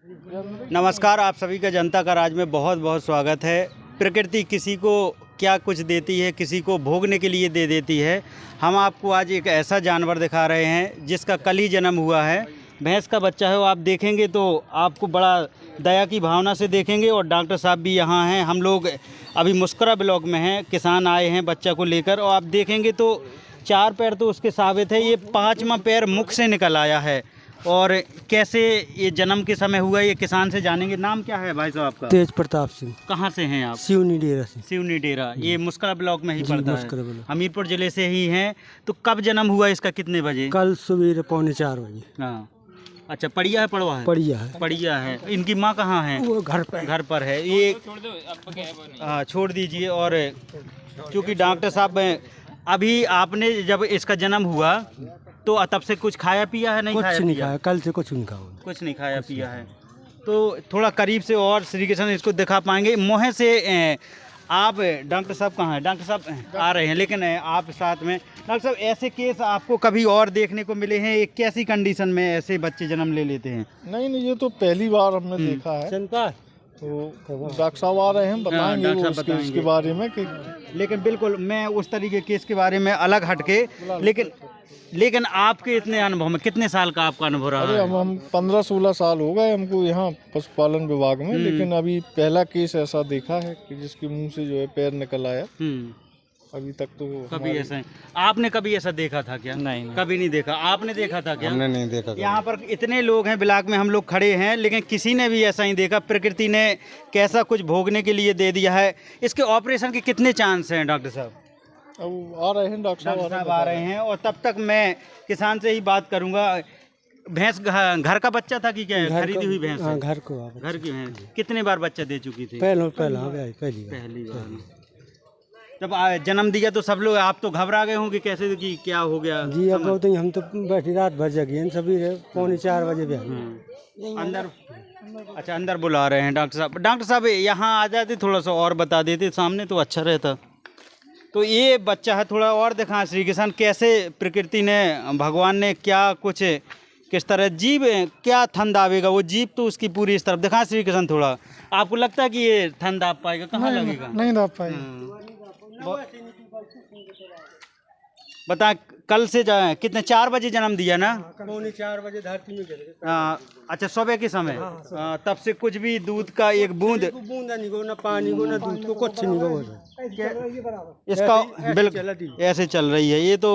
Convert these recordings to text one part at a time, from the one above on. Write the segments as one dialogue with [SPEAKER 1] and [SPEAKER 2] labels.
[SPEAKER 1] नमस्कार, आप सभी का जनता का राज में बहुत बहुत स्वागत है। प्रकृति किसी को क्या कुछ देती है, किसी को भोगने के लिए दे देती है। हम आपको आज एक ऐसा जानवर दिखा रहे हैं जिसका कल ही जन्म हुआ है। भैंस का बच्चा है, वो आप देखेंगे तो आपको बड़ा दया की भावना से देखेंगे। और डॉक्टर साहब भी यहाँ हैं। हम लोग अभी मुस्करा ब्लॉक में हैं, किसान आए हैं बच्चा को लेकर। और आप देखेंगे तो 4 पैर तो उसके साबित है, ये 5वां पैर मुख से निकल आया है। और कैसे ये जन्म के समय हुआ ये किसान से जानेंगे। नाम क्या है भाई साहब आपका?
[SPEAKER 2] तेज प्रताप सिंह।
[SPEAKER 1] कहाँ से हैं आप?
[SPEAKER 2] सिवनी डेरा से।
[SPEAKER 1] सिवनी डेरा, ये मुस्करा ब्लॉक में ही पड़ता
[SPEAKER 2] मुस्करा
[SPEAKER 1] है,
[SPEAKER 2] ब्लॉक।
[SPEAKER 1] हमीरपुर जिले से ही हैं। तो कब जन्म हुआ इसका, कितने बजे?
[SPEAKER 2] कल सवेरे 3:45 बजे।
[SPEAKER 1] हाँ, अच्छा, पड़िया है पड़वा है?
[SPEAKER 2] पड़िया है।
[SPEAKER 1] पड़िया है। इनकी माँ कहाँ है?
[SPEAKER 2] वो घर पर
[SPEAKER 1] है ये। हाँ, छोड़ दीजिए। और क्योंकि डॉक्टर साहब अभी आपने जब इसका जन्म हुआ तो तब से कुछ खाया पिया है? नहीं
[SPEAKER 2] कुछ
[SPEAKER 1] खाया
[SPEAKER 2] नहीं
[SPEAKER 1] पिया?
[SPEAKER 2] खाया, कल से कुछ नहीं खाया।
[SPEAKER 1] कुछ नहीं खाया पिया है। तो थोड़ा करीब से और श्री कृष्ण इसको दिखा पाएंगे मोहे से। आप डॉक्टर साहब कहाँ हैं? डॉक्टर साहब आ रहे हैं, लेकिन आप साथ में। डॉक्टर साहब, ऐसे केस आपको कभी और देखने को मिले हैं? एक कैसी कंडीशन में ऐसे बच्चे जन्म ले लेते हैं?
[SPEAKER 3] नहीं, ये तो पहली बार हमने देखा है। तो डॉक्टर साहब आ रहे हैं, बताएंगे
[SPEAKER 1] डॉक्टर
[SPEAKER 3] वो
[SPEAKER 1] साहब बताएंगे
[SPEAKER 3] इसके बारे में कि
[SPEAKER 1] लेकिन बिल्कुल मैं उस तरीके केस के बारे में अलग हटके। लेकिन आपके इतने अनुभव में कितने साल का आपका अनुभव रहा
[SPEAKER 3] अरे
[SPEAKER 1] है?
[SPEAKER 3] हम 15-16 साल हो गए हमको यहाँ पशुपालन विभाग में, लेकिन अभी पहला केस ऐसा देखा है कि जिसके मुंह से जो है पैर निकल आया। अभी तक तो
[SPEAKER 1] कभी ऐसा है? आपने कभी ऐसा देखा था क्या? नहीं, कभी नहीं देखा। आपने देखा था क्या?
[SPEAKER 4] हमने नहीं देखा।
[SPEAKER 1] यहाँ पर इतने लोग हैं, ब्लॉक में हम लोग खड़े हैं, लेकिन किसी ने भी ऐसा नहीं देखा। प्रकृति ने कैसा कुछ भोगने के लिए दे दिया है। इसके ऑपरेशन के कितने चांस हैं डॉक्टर साहब?
[SPEAKER 3] अब आ रहे हैं डॉक्टर साहब
[SPEAKER 1] आ रहे हैं। और तब तक मैं किसान से ही बात करूंगा। भैंस घर का बच्चा था कि क्या खरीदी हुई भैंस?
[SPEAKER 2] घर को
[SPEAKER 1] घर की भैंस। कितने बार बच्चा दे चुकी थी?
[SPEAKER 2] पहली
[SPEAKER 1] बार। जब जन्म दिया तो सब लोग, आप तो घबरा गए होंगे कैसे कि क्या हो गया?
[SPEAKER 2] जी, अब तो हम तो बैठी रात भर जगे, सभी 3:45 बजे भी
[SPEAKER 1] अंदर। अच्छा, अंदर बुला रहे हैं डॉक्टर साहब। डॉक्टर साहब यहाँ आ जाते, थोड़ा सा और बता देते सामने तो अच्छा रहता। तो ये बच्चा है, थोड़ा और दिखाएं श्री किसान, कैसे प्रकृति ने, भगवान ने क्या कुछ, किस तरह जीव क्या थन दावेगा। वो जीव तो उसकी पूरी इस तरफ दिखाएं श्री किसान। थोड़ा आपको लगता है कि ये थन दाब पाएगा? कहाँ लगेगा?
[SPEAKER 3] नहीं दाब पाएगा।
[SPEAKER 1] बता, कल से कितने 4 बजे जन्म दिया ना?
[SPEAKER 2] 3:45 बजे धरती में गिरे।
[SPEAKER 1] अच्छा, सुबह के समय। तब से कुछ भी दूध का एक बूंद
[SPEAKER 2] नहीं गो, ना पानी को, ना दूध को, कुछ नहीं गो।
[SPEAKER 1] इसका बिल्कुल ऐसे चल रही है ये तो।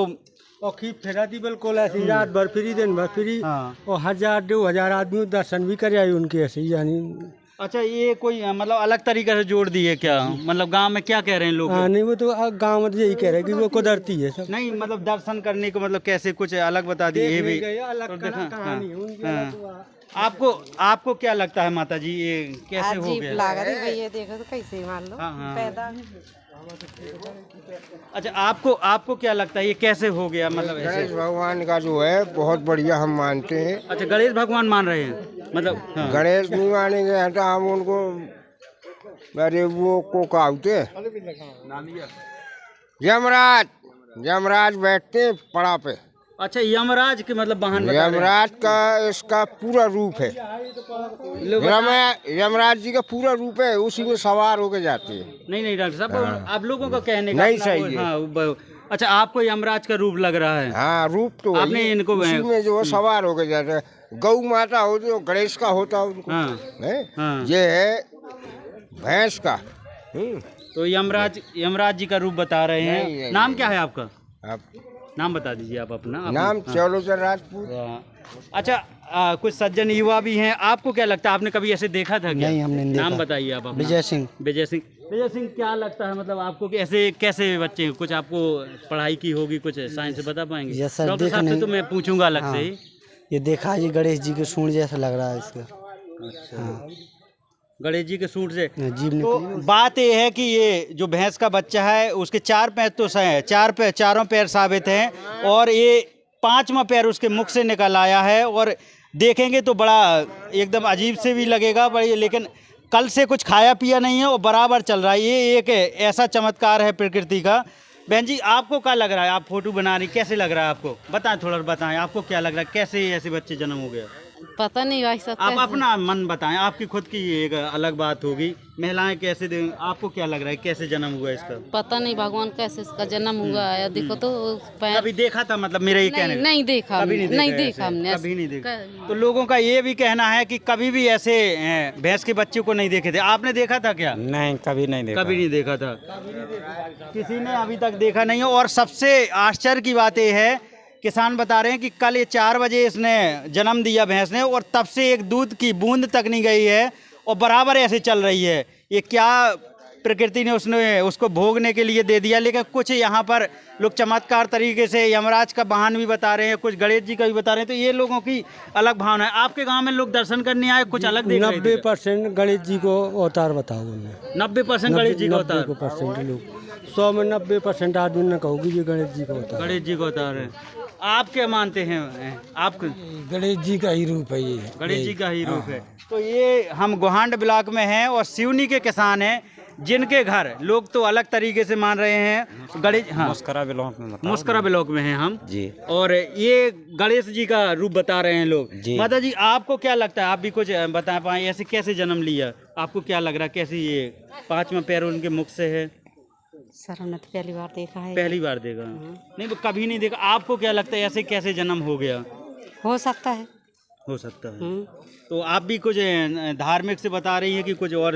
[SPEAKER 2] और खींच फेराती बिल्कुल ऐसी, रात भर फ्री, दिन भर फ्री। और 1000-2000 आदमी दर्शन भी करे आई उनके ऐसे ही, यानी।
[SPEAKER 1] अच्छा, ये कोई मतलब अलग तरीके से जोड़ दिए क्या? मतलब गांव में क्या कह रहे हैं लोग?
[SPEAKER 2] नहीं, वो तो गांव में यही कह रहे हैं कि वो कुदरती है सब।
[SPEAKER 1] नहीं, मतलब दर्शन करने को मतलब कैसे कुछ अलग बता दिए ये भी। आपको क्या लगता है माता जी, ये कैसे हो गया?
[SPEAKER 5] भैया देखो तो कैसे मान लो पैदा।
[SPEAKER 1] अच्छा, आपको क्या लगता है ये कैसे हो गया? मतलब
[SPEAKER 4] गणेश भगवान का जो है बहुत बढ़िया हम मानते हैं।
[SPEAKER 1] अच्छा, गणेश भगवान मान रहे हैं मतलब? हाँ।
[SPEAKER 4] गणेश नहीं मानेंगे तो हम उनको, अरे वो को कहते यमराज बैठते पड़ा पे।
[SPEAKER 1] अच्छा, यमराज के मतलब वाहन?
[SPEAKER 4] यमराज का इसका पूरा रूप है। यमराज जी का पूरा रूप है, उसी में सवार होके जाते हैं।
[SPEAKER 1] नहीं डॉक्टर साहब, आप लोगों का कहने का
[SPEAKER 4] नहीं सही है।
[SPEAKER 1] हाँ, अच्छा, आपको यमराज का रूप लग रहा है?
[SPEAKER 4] हाँ, रूप तो
[SPEAKER 1] आपने इनको
[SPEAKER 4] उसी में जो सवार होके जाते हैं। गौ माता हो जो गणेश का होता है उनको।
[SPEAKER 1] हाँ।
[SPEAKER 4] ये है भैंस का।
[SPEAKER 1] तो यमराज जी का रूप बता रहे हैं। नाम क्या है आपका?
[SPEAKER 4] आप
[SPEAKER 1] नाम बता दीजिए आप अपना।
[SPEAKER 4] नाम चौलोचर राजपूत।
[SPEAKER 1] अच्छा, कुछ सज्जन युवा भी हैं। आपको क्या लगता है, आपने कभी ऐसे देखा था क्या?
[SPEAKER 2] नहीं, हमने नहीं
[SPEAKER 1] नाम
[SPEAKER 2] देखा।
[SPEAKER 1] बताइए आप अपना।
[SPEAKER 2] विजय सिंह।
[SPEAKER 1] विजय सिंह, क्या लगता है मतलब आपको कि ऐसे कैसे बच्चे, कुछ आपको पढ़ाई की होगी, कुछ साइंस से बता पाएंगे?
[SPEAKER 2] यस सर,
[SPEAKER 1] डॉक्टर साहब से तो मैं पूछूंगा अलग से ही।
[SPEAKER 2] ये देखा जी, गणेश जी के सूंड जैसा लग रहा है इसका।
[SPEAKER 1] अच्छा, गणेश जी के सूट से
[SPEAKER 2] जीभ
[SPEAKER 1] तो बात ये है कि ये जो भैंस का बच्चा है उसके 4 पैर तो हैं, चारों पैर साबित हैं। और ये 5वां पैर उसके मुख से निकल आया है। और देखेंगे तो बड़ा एकदम अजीब से भी लगेगा, लेकिन कल से कुछ खाया पिया नहीं है और बराबर चल रहा है। ये एक ऐसा चमत्कार है प्रकृति का। बहन जी, आपको क्या लग रहा है? आप फोटो बना रही, कैसे लग रहा है आपको? बताएं, थोड़ा बताएं, आपको क्या लग रहा है, कैसे ऐसे बच्चे जन्म हो गया?
[SPEAKER 5] पता नहीं भाई सब
[SPEAKER 1] आप अपना मन बताएं, आपकी खुद की एक अलग बात होगी। महिलाएं कैसे दे, आपको क्या लग रहा है कैसे जन्म हुआ इसका?
[SPEAKER 5] पता नहीं भगवान कैसे इसका जन्म हुआ है। देखो तो
[SPEAKER 1] कभी देखा था, मतलब मेरा ये कहना है।
[SPEAKER 5] नहीं देखा,
[SPEAKER 1] कभी
[SPEAKER 5] नहीं देखा हमने,
[SPEAKER 1] कभी नहीं देखा। तो लोगों का ये भी कहना है कि कभी भी ऐसे भैंस के बच्चे को नहीं देखे थे। आपने देखा था क्या?
[SPEAKER 6] नहीं, कभी नहीं देखा।
[SPEAKER 1] कभी नहीं देखा था, किसी ने अभी तक देखा नहीं है। और सबसे आश्चर्य की बात यह है, किसान बता रहे हैं कि कल ये 4 बजे इसने जन्म दिया भैंस ने, और तब से एक दूध की बूंद तक नहीं गई है और बराबर ऐसे चल रही है। ये क्या प्रकृति ने उसको भोगने के लिए दे दिया। लेकिन कुछ यहाँ पर लोग चमत्कार तरीके से यमराज का वाहन भी बता रहे हैं, कुछ गणेश जी का भी बता रहे हैं। तो ये लोगों की अलग भावना है। आपके गांव में लोग दर्शन करने आए, कुछ अलग देख रहे थे?
[SPEAKER 2] 90% गणेश जी को अवतार बताओ उन्हें।
[SPEAKER 1] 90% गणेश जी का अवतार?
[SPEAKER 2] 90% लोग 100 में 90% आदमी ने कहोगे ये गणेश जी का अवतार।
[SPEAKER 1] गणेश जी का अवतार है। आप क्या मानते हैं? आप
[SPEAKER 2] गणेश जी का ही रूप है ये,
[SPEAKER 1] गणेश जी का ही रूप है। तो ये हम गोहांड ब्लॉक में हैं और सिवनी के किसान हैं, जिनके घर लोग तो अलग तरीके से मान रहे हैं गणेश। हाँ,
[SPEAKER 6] मुस्करा ब्लॉक में,
[SPEAKER 1] मुस्करा ब्लॉक में हैं हम
[SPEAKER 6] जी।
[SPEAKER 1] और ये गणेश जी का रूप बता रहे हैं लोग
[SPEAKER 6] जी।
[SPEAKER 1] माता जी, आपको क्या लगता है? आप भी कुछ बता पाए, ऐसे कैसे जन्म लिया? आपको क्या लग रहा है कैसे ये 5वां पैर उनके मुख से है?
[SPEAKER 5] सर हमने तो पहली बार देखा है।
[SPEAKER 1] पहली बार देखा? नहीं, कभी नहीं देखा। आपको क्या लगता है ऐसे कैसे जन्म हो गया?
[SPEAKER 5] हो सकता है,
[SPEAKER 1] हो सकता है। तो आप भी कुछ धार्मिक से बता रही हैं कि कुछ और?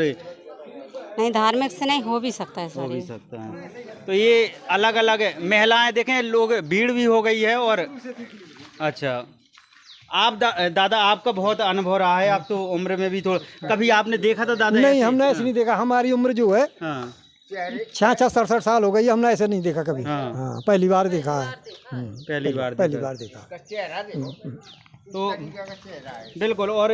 [SPEAKER 5] नहीं, धार्मिक से नहीं, हो भी सकता है सर।
[SPEAKER 1] हो भी सकता है। तो ये अलग अलग महिलाएं देखें, लोग भीड़ भी हो गई है। और अच्छा, आप दादा आपका बहुत अनुभव रहा है, आप तो उम्र में भी थोड़ा, कभी आपने देखा था दादा?
[SPEAKER 2] नहीं, हमने ऐसे नहीं देखा। हमारी उम्र जो है 66-67 साल हो गई, हमने ऐसे नहीं देखा कभी। हाँ, पहली बार देखा है। पहली बार देखा।
[SPEAKER 1] तो बिल्कुल। और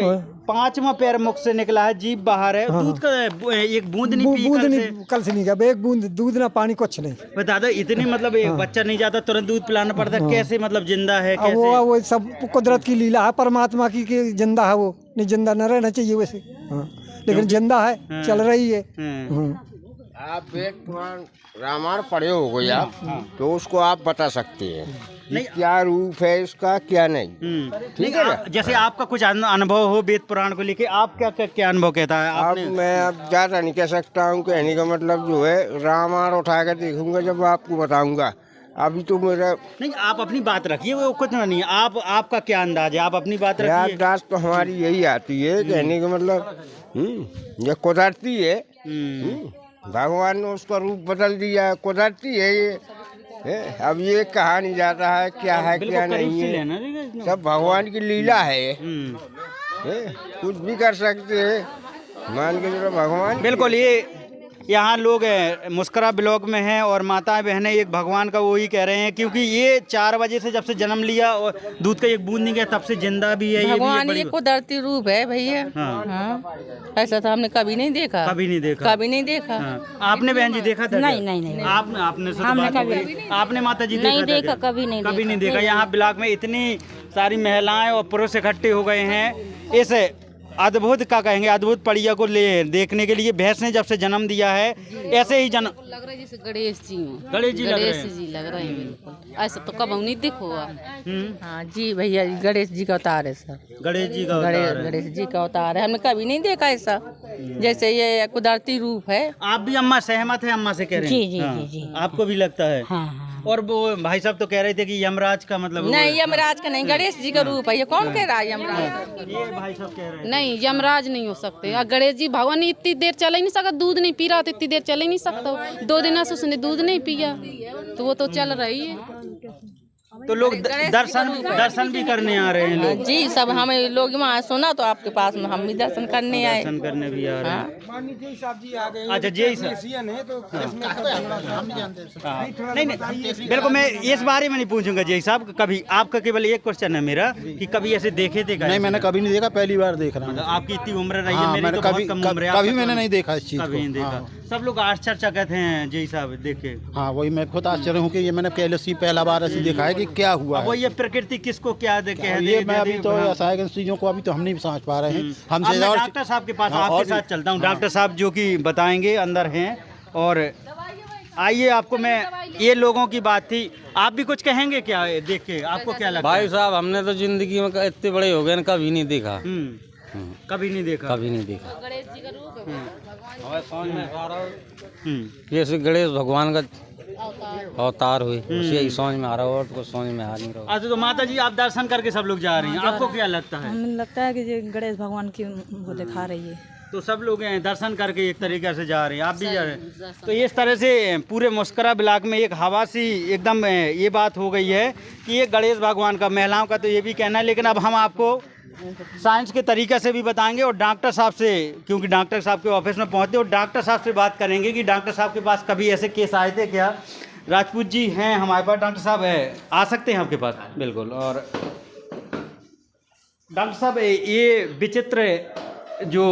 [SPEAKER 1] 5वां पैर मुख से निकला है, जीभ बाहर है। दूध का एक बूंद नहीं पी
[SPEAKER 2] कल से नहीं गया, एक बूंद दूध ना पानी कुछ नहीं।
[SPEAKER 1] दादा इतनी, मतलब एक बच्चा नहीं जाता तुरंत दूध पिलाना पड़ता है। कैसे मतलब जिंदा है? कैसे?
[SPEAKER 2] वो सब कुदरत की लीला है, परमात्मा की जिंदा है। वो नहीं जिंदा न रहना चाहिए वैसे, लेकिन जिंदा है, चल रही है।
[SPEAKER 4] आप वेद पुराण रामायण पढ़े हो गए आप, तो उसको आप बता सकते हैं कि क्या रूप है इसका, क्या नहीं। ठीक है ना?
[SPEAKER 1] जैसे आपका कुछ अनुभव हो वेद पुराण को लेके, आप क्या अनुभव कहता है?
[SPEAKER 4] अब मैं अब ज़्यादा नहीं कह सकता हूँ। कहने का मतलब जो है, रामायण उठा कर देखूंगा जब आपको बताऊंगा। अभी तो मेरा
[SPEAKER 1] नहीं, आप अपनी बात रखिए, वो कुछ नहीं। आपका क्या अंदाज है? आप अपनी बात रखिए।
[SPEAKER 4] याददाश्त तो हमारी यही आती है। कहने का मतलब ये कुदरती है। भगवान ने उसका रूप बदल दिया, कुदरती है ये। अब ये कहा नहीं जाता है क्या है क्या नहीं है, सब भगवान की लीला है ये। कुछ भी कर सकते हैं, मान के चलो भगवान।
[SPEAKER 1] बिल्कुल। ये यहाँ लोग मुस्करा ब्लॉक में हैं और माताएं बहनें एक भगवान का वो ही कह रहे हैं, क्योंकि ये 4 बजे से जब से जन्म लिया और दूध का एक बूंद नहीं गया, तब से जिंदा भी है।
[SPEAKER 7] भगवान ये कुदरती रूप है भैया। हाँ। ऐसा तो हमने कभी नहीं देखा।
[SPEAKER 1] कभी नहीं देखा?
[SPEAKER 7] कभी नहीं देखा।
[SPEAKER 1] आपने बहन जी देखा था?
[SPEAKER 5] नहीं।
[SPEAKER 1] आपने माता जी देखा?
[SPEAKER 5] कभी
[SPEAKER 1] नहीं देखा। यहाँ ब्लॉक में इतनी सारी महिलाएं और पुरुष इकट्ठे हो गए हैं इस अद्भुत का कहेंगे अद्भुत पड़िया को देखने के लिए। भैंस ने जब से जन्म दिया है ऐसे ही जन्म
[SPEAKER 5] लग रहा है जैसे गणेश जी
[SPEAKER 1] गणेश जी
[SPEAKER 5] लग रहे हैं बिल्कुल। ऐसा तो कब नहीं देखो।
[SPEAKER 7] हाँ जी भैया, गणेश जी का अवतार है सर।
[SPEAKER 1] गणेश जी का
[SPEAKER 7] गणेश जी का अवतार है, हमने कभी नहीं देखा ऐसा। जैसे ये कुदरती रूप है।
[SPEAKER 1] आप भी अम्मा सहमत है? अम्मा से कह रहे हैं? जी। आपको भी लगता है? और वो भाई साहब तो कह रहे थे कि यमराज का मतलब
[SPEAKER 7] नहीं, यमराज का नहीं, गणेश जी का रूप है। ये कौन कह रहा है यमराज?
[SPEAKER 1] ये भाई साहब कह रहे हैं
[SPEAKER 5] नहीं, यमराज नहीं हो सकते। गणेश जी भगवान इतनी देर चल ही नहीं सकता, दूध नहीं पी रहा तो इतनी देर चल ही नहीं सकता। 2 दिन से उसने दूध नहीं पिया तो वो तो चल रही है।
[SPEAKER 1] तो लोग दर्शन भी करने आ रहे हैं लोग?
[SPEAKER 7] जी, सब हम लोग वहाँ सुना तो आपके पास में हम भी दर्शन करने आए।
[SPEAKER 1] दर्शन करने भी आ रहे हैं। अच्छा जी नहीं, बिल्कुल। मैं इस बारे में नहीं पूछूंगा जी साहब। कभी आपका केवल एक क्वेश्चन है मेरा कि कभी ऐसे देखे थे?
[SPEAKER 8] नहीं, मैंने कभी नहीं देखा, पहली बार देख रहा हूँ।
[SPEAKER 1] आपकी इतनी उम्र रही है, मेरी तो बहुत कम उम्र है।
[SPEAKER 8] कभी मैंने नहीं देखा इस चीज को।
[SPEAKER 1] कभी नहीं देखा। सब लोग आश्चर्यचकित हैं जी साहब देखे।
[SPEAKER 8] हाँ, वही मैं खुद आश्चर्य हूँ कि ये मैंने पहला बार ऐसे देखा है कि क्या हुआ है।
[SPEAKER 1] वो ये प्रकृति किसको क्या दे
[SPEAKER 8] ये मैं अभी तो ऐसा है चीजों को अभी तो हम नहीं समझ पा रहे हैं। हमसे
[SPEAKER 1] डॉक्टर साहब के पास आपके साथ चलता हूँ। डॉक्टर साहब जो कि बताएंगे, अंदर हैं। और आइए, आपको मैं, ये लोगों की बात थी, आप भी कुछ कहेंगे क्या देख के? आपको क्या लगता है?
[SPEAKER 6] भाई साहब, हमने तो जिंदगी में इतने बड़े हो गए ना, कभी नहीं देखा।
[SPEAKER 1] कभी नहीं देखा।
[SPEAKER 6] कभी नहीं देखा। ये गणेश भगवान का अवतार हुए, उसी समझ में आ रहा हो और तो समझ में आ नहीं रहा।
[SPEAKER 1] अच्छा, तो माता जी आप दर्शन करके सब लोग जा रही हैं, आपको क्या लगता है?
[SPEAKER 9] हमें लगता है कि ये गणेश भगवान की वो दिखा रही है,
[SPEAKER 1] तो सब लोग हैं दर्शन करके एक तरीके से जा रहे हैं, आप भी जा रहे हैं। तो इस तरह से पूरे मुस्करा ब्लॉक में एक हवा सी एकदम ये बात हो गई है कि ये गणेश भगवान का, महिलाओं का तो ये भी कहना है, लेकिन अब हम आपको साइंस के तरीके से भी बताएंगे और डॉक्टर साहब से, क्योंकि डॉक्टर साहब के ऑफिस में पहुंचते और डॉक्टर साहब से बात करेंगे कि डॉक्टर साहब के पास कभी ऐसे केस आए थे क्या। राजपूत जी हैं हमारे पास, डॉक्टर साहब है, आ सकते हैं आपके पास? बिल्कुल। और डॉक्टर साहब, ये विचित्र जो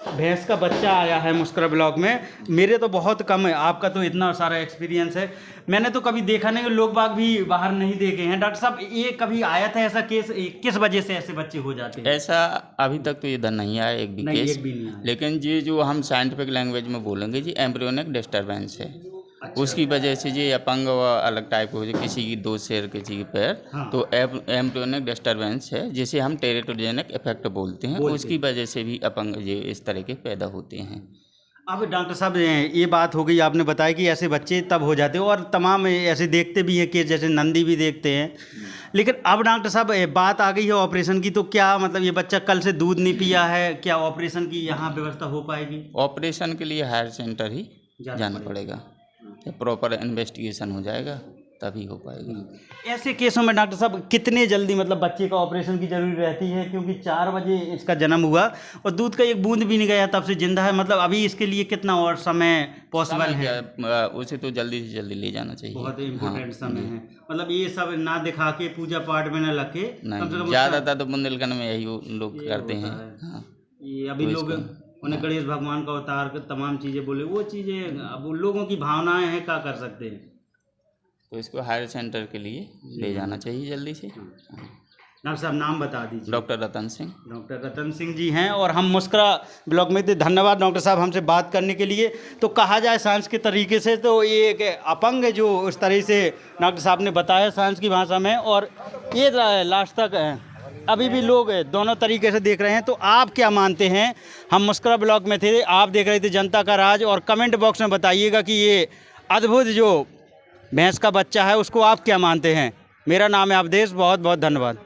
[SPEAKER 1] भैंस का बच्चा आया है मुस्करा ब्लॉक में, मेरे तो बहुत कम है, आपका तो इतना सारा एक्सपीरियंस है, मैंने तो कभी देखा नहीं, लोग बाग भी बाहर नहीं देखे हैं। डॉक्टर साहब, ये कभी आया था ऐसा केस? किस वजह से ऐसे बच्चे हो जाते हैं?
[SPEAKER 10] ऐसा अभी तक तो इधर नहीं आया एक भी केस, लेकिन ये जो हम साइंटिफिक लैंग्वेज में बोलेंगे जी एम्ब्रियोनिक डिस्टर्बेंस है। अच्छा। उसकी वजह से ये अपंग व अलग टाइप हो जाए, किसी की 2 सिर किसी की पैर, तो एम्ब्रियोनिक डिस्टर्बेंस है जिसे हम टेरेटोजेनिक इफेक्ट बोलते हैं। उसकी वजह से भी अपंग ये इस तरह के पैदा होते हैं।
[SPEAKER 1] अब डॉक्टर साहब, ये बात हो गई, आपने बताया कि ऐसे बच्चे तब हो जाते हैं और तमाम ऐसे देखते भी हैं कि जैसे नंदी भी देखते हैं, लेकिन अब डॉक्टर साहब बात आ गई है ऑपरेशन की, तो क्या मतलब ये बच्चा कल से दूध नहीं पिया है, क्या ऑपरेशन की यहाँ व्यवस्था हो पाएगी?
[SPEAKER 10] ऑपरेशन के लिए हायर सेंटर ही जाना पड़ेगा, प्रॉपर इन्वेस्टिगेशन हो जाएगा तभी हो पाएगी।
[SPEAKER 1] ऐसे केसों में डॉक्टर साहब कितने जल्दी मतलब बच्चे का ऑपरेशन की जरूरी रहती है? क्योंकि 4 बजे इसका जन्म हुआ और दूध का एक बूंद भी नहीं गया, तब से जिंदा है, मतलब अभी इसके लिए कितना और समय पॉसिबल है?
[SPEAKER 10] उसे तो जल्दी से जल्दी ले जाना चाहिए,
[SPEAKER 1] बहुत इम्पोर्टेंट समय है। मतलब ये सब ना दिखा के पूजा पाठ में ना लगे,
[SPEAKER 10] ज़्यादातर तो बुंदेलखंड में यही लोग करते हैं।
[SPEAKER 1] ये अभी लोग उन्हें गणेश भगवान का अवतार तमाम चीज़ें बोले, वो चीज़ें अब उन लोगों की भावनाएं हैं, क्या कर सकते हैं?
[SPEAKER 10] तो इसको हायर सेंटर के लिए ले जाना चाहिए जल्दी से।
[SPEAKER 1] डॉक्टर साहब नाम बता दीजिए।
[SPEAKER 10] डॉक्टर रतन सिंह।
[SPEAKER 1] डॉक्टर रतन सिंह जी हैं और हम मुस्करा ब्लॉक में थे। धन्यवाद डॉक्टर साहब हमसे बात करने के लिए। तो कहा जाए साइंस के तरीके से तो ये एक अपंग जो उस तरह से डॉक्टर साहब ने बताया साइंस की भाषा में, और ये लास्ट तक अभी भी लोग दोनों तरीके से देख रहे हैं। तो आप क्या मानते हैं? हम मुस्करा ब्लॉक में थे, आप देख रहे थे जनता का राज, और कमेंट बॉक्स में बताइएगा कि ये अद्भुत जो भैंस का बच्चा है उसको आप क्या मानते हैं। मेरा नाम है अवधेश, बहुत बहुत धन्यवाद।